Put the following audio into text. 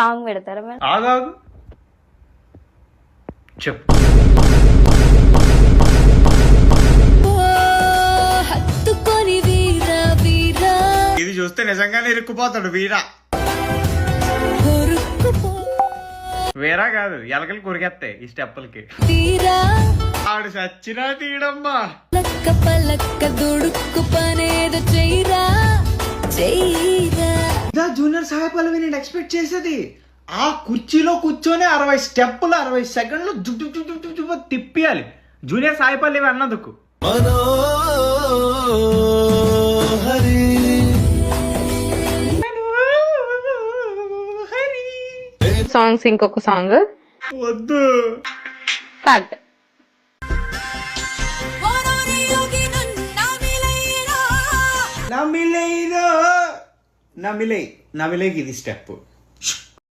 Song పెడతారా madam? ఆగాగు చెప్పు. ఇది చూస్తే నిజంగానే ఇరుక్కుపోతాడు వీరా. వీరా కాదు, ఎలకలు కొరికేస్తాయి ఈ స్టెప్పులకి. ఆడు సచ్చినా తీయడమ్మా. జూనియర్ సాయి పల్లవి నేను ఎక్స్పెక్ట్ చేసేది ఆ కుర్చీలో కూర్చొని 60 స్టెప్పులు 60 సెకండ్లు జుట్టు జుట్టు జుట్టు తిప్పియాలి జూనియర్ సాయి పల్లవి అన్నందుకు. సాంగ్స్ ఇంకొక సాంగ్ వద్దు. స్టార్ట్. నమిలేకి ఇది స్టెప్.